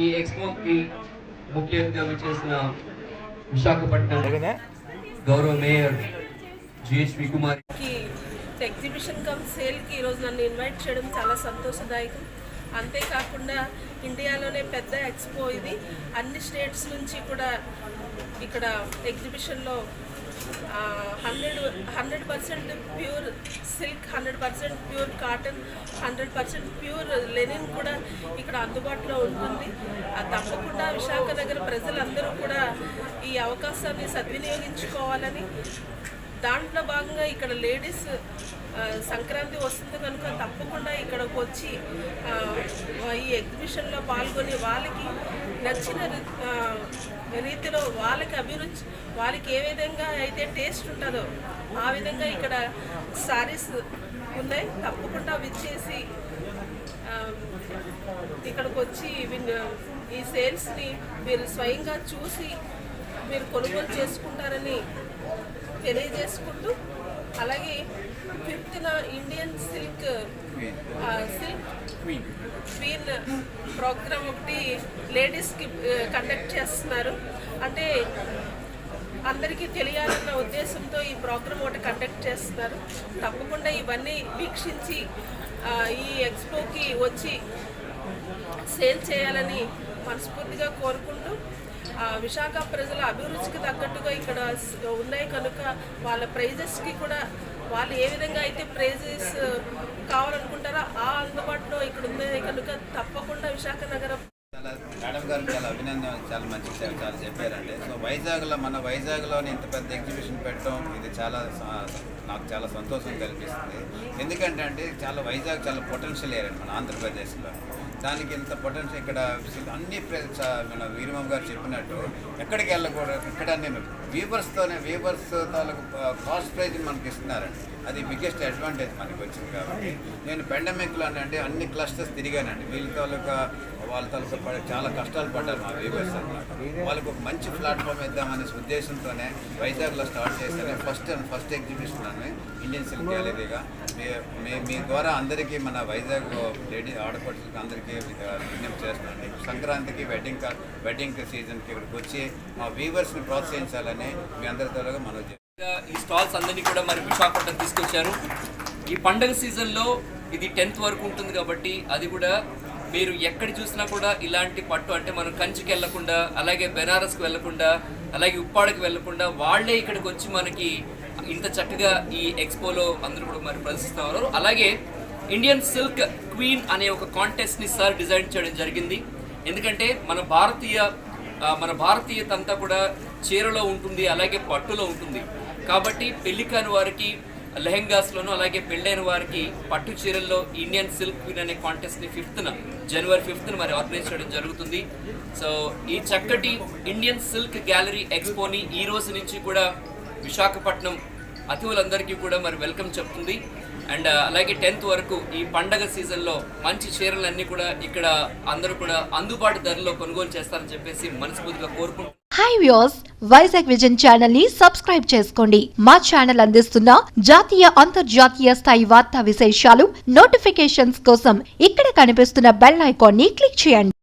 ఈ ఎక్స్పోకి ముఖ్య అతిథిగా విచ్చేసిన విశాఖపట్నం గౌరవ మేయర్ జిహెచ్వి కుమార్ ఎగ్జిబిషన్ కమ్ సేల్కి ఈరోజు నన్ను ఇన్వైట్ చేయడం చాలా సంతోషదాయకం. అంతేకాకుండా ఇండియాలోనే పెద్ద ఎక్స్పో ఇది. అన్ని స్టేట్స్ నుంచి కూడా ఇక్కడ ఎగ్జిబిషన్లో 100% pure silk, 100% pure cotton, 100% pure linen కూడా ఇక్కడ అందుబాటులో ఉంటుంది. తప్పకుండా విశాఖ నగర ప్రజలందరూ కూడా ఈ అవకాశాన్ని సద్వినియోగించుకోవాలని, దాంట్లో భాగంగా ఇక్కడ లేడీస్ సంక్రాంతి వస్తుంది కనుక తప్పకుండా ఇక్కడికి వచ్చి ఈ ఎగ్జిబిషన్లో పాల్గొని వాళ్ళకి నచ్చిన రీతిలో వాళ్ళకి అభిరుచి, వాళ్ళకి ఏ విధంగా అయితే టేస్ట్ ఉంటుందో ఆ విధంగా ఇక్కడ శారీస్ ఉన్నాయి. తప్పకుండా విచ్చేసి ఇక్కడికి వచ్చి ఈ సేల్స్ని మీరు స్వయంగా చూసి మీరు కొనుగోలు చేసుకుంటారని తెలియజేసుకుంటూ, అలాగే 5th Indian silk queen programme ఒకటి లేడీస్కి కండక్ట్ చేస్తున్నారు. అంటే అందరికీ తెలియాలన్న ఉద్దేశంతో ఈ ప్రోగ్రామ్ ఒకటి కండక్ట్ చేస్తున్నారు. తప్పకుండా ఇవన్నీ వీక్షించి ఈ ఎక్స్పోకి వచ్చి సేల్ చేయాలని మనస్ఫూర్తిగా కోరుకుంటూ, విశాఖ ప్రజల అభిరుచికి తగ్గట్టుగా ఇక్కడ ఉన్నాయి కనుక వాళ్ళ ప్రైజెస్కి కూడా వాళ్ళు ఏ విధంగా అయితే ప్రైజెస్ కావాలనుకుంటారో ఆ అందుబాటులో ఇక్కడ ఉన్నాయి కనుక తప్పకుండా విశాఖ నగరం. మేడం గారు చాలా అభినందన, చాలా మంచి చాలా చెప్పారండి. సో వైజాగ్లో, మన వైజాగ్లోని ఇంత పెద్ద ఎగ్జిబిషన్ పెట్టడం ఇది నాకు చాలా సంతోషం కల్పిస్తుంది. ఎందుకంటే అంటే వైజాగ్ చాలా పొటెన్షియల్ ఏరియా మన ఆంధ్రప్రదేశ్లో. దానికి ఇంత పొటెన్షియల్ ఇక్కడ అన్ని మన వీరమ్మ గారు చెప్పినట్టు ఎక్కడికి వెళ్ళకూడదు, ఇక్కడ నేను వీవర్స్ తాలూకు కాస్ట్ ప్రైజ్ మనకి ఇస్తున్నారండి. అది బిగ్గెస్ట్ అడ్వాంటేజ్ మనకి వచ్చింది. కాబట్టి నేను పెండమిక్లో అంటే అన్ని క్లస్టర్స్ తిరిగానండి. వాళ్ళ తాలూకా చాలా కష్టాలు పడ్డారు మా వీవర్స్ అన్నమాట. వాళ్ళకు ఒక మంచి ప్లాట్ఫామ్ ఇద్దామనే ఉద్దేశంతోనే వైజాగ్లో స్టార్ట్ చేశాను. ఫస్ట్ ఎగ్జిబిషన్ అని ఇండియన్ సిల్క్ గ్యాలరీగా మీ ద్వారా అందరికీ, మన వైజాగ్ లేడీ ఆడపడుచులకు అందరికీ విజ్ఞప్తి చేస్తున్నాను. సంక్రాంతికి వెడ్డింగ్ సీజన్కి ఇక్కడికి వచ్చి మా వీవర్స్ని ప్రోత్సహించాలని మీ అందరితో మనం ఈ స్టాల్స్ అందరినీ కూడా మరి విశాఖపట్నం తీసుకొచ్చారు. ఈ పండగ సీజన్లో ఇది 10th వరకు ఉంటుంది కాబట్టి అది కూడా మీరు ఎక్కడ చూసినా కూడా ఇలాంటి పట్టు, అంటే మనం కంచికి వెళ్లకుండా, అలాగే బెనారస్కి వెళ్లకుండా, అలాగే ఉప్పాడకి వెళ్లకుండా వాళ్ళే ఇక్కడికి వచ్చి మనకి ఇంత చక్కగా ఈ ఎక్స్పోలో అందరూ కూడా మరి ప్రదర్శిస్తున్నారు. అలాగే ఇండియన్ సిల్క్ క్వీన్ అనే ఒక కాంటెస్ట్ని సార్ డిజైన్ చేయడం జరిగింది. ఎందుకంటే మన భారతీయత అంతా కూడా చీరలో ఉంటుంది, అలాగే పట్టులో ఉంటుంది. కాబట్టి పెళ్లి కాని వారికి లెహెంగాస్లోను, అలాగే పెళ్ళైన వారికి పట్టు చీరల్లో ఇండియన్ సిల్క్ క్వీన్ అనే కాంటెస్ట్ని జనవరి 5th మరి ఆర్గనైజ్ చేయడం జరుగుతుంది. సో ఈ చక్కటి ఇండియన్ సిల్క్ గ్యాలరీ ఎక్స్పోని ఈ రోజు నుంచి కూడా విశాఖపట్నం అతిథులందరికీ కూడా మరి వెల్కమ్ చెప్తుంది. అండ్ అలాగే 10th వరకు ఈ పండగ సీజన్లో మంచి చీరలన్నీ కూడా ఇక్కడ అందరూ కూడా అందుబాటు ధరలో కొనుగోలు చేస్తారని చెప్పేసి మనస్ఫూర్తిగా కోరుకుంటున్నాను. Hi viewers, Vizag vision channel ని సబ్స్క్రైబ్ చేసుకోండి. మా ఛానల్ అందిస్తున్న జాతీయ అంతర్జాతీయ స్థాయి వార్తా విశేషాలు నోటిఫికేషన్స్ కోసం ఇక్కడ కనిపిస్తున్న బెల్ ఐకాన్ ని క్లిక్ చేయండి.